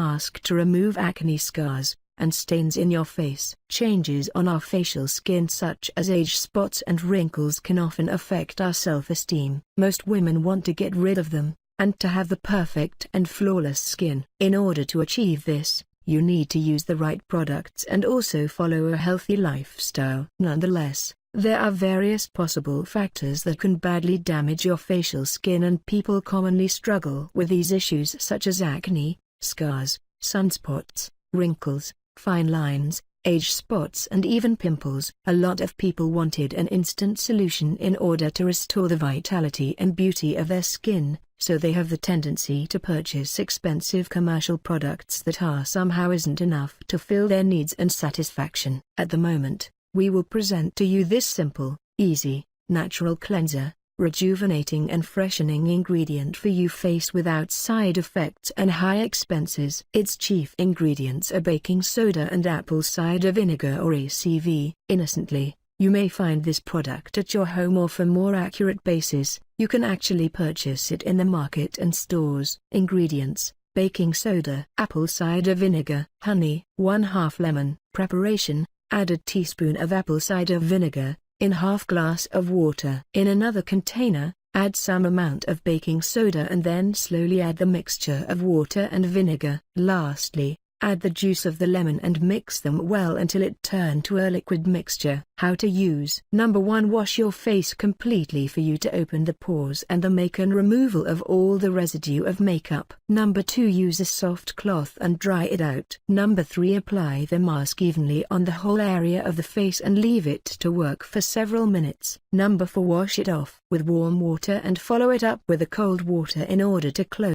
mask to remove acne scars and stains in your face. Changes on our facial skin such as age spots and wrinkles can often affect our self-esteem. Most women want to get rid of them, and to have the perfect and flawless skin. In order to achieve this, you need to use the right products and also follow a healthy lifestyle. Nonetheless, there are various possible factors that can badly damage your facial skin, and people commonly struggle with these issues such as acne, scars, sunspots, wrinkles, fine lines, age spots and even pimples. A lot of people wanted an instant solution in order to restore the vitality and beauty of their skin, so they have the tendency to purchase expensive commercial products that somehow isn't enough to fill their needs and satisfaction. At the moment, we will present to you this simple, easy, natural cleanser, rejuvenating and freshening ingredient for your face without side effects and high expenses. Its chief ingredients are baking soda and apple cider vinegar or ACV. Innocently, you may find this product at your home, or for more accurate basis, you can actually purchase it in the market and stores. Ingredients: baking soda, apple cider vinegar, honey, 1/2 lemon. Preparation: add a teaspoon of apple cider vinegar in half glass of water. In another container, add some amount of baking soda and then slowly add the mixture of water and vinegar. Lastly, add the juice of the lemon and mix them well until it turns to a liquid mixture. How to use: Number 1. Wash your face completely for you to open the pores and the make and removal of all the residue of makeup. Number 2. Use a soft cloth and dry it out. Number 3. Apply the mask evenly on the whole area of the face and leave it to work for several minutes. Number 4. Wash it off with warm water and follow it up with a cold water in order to close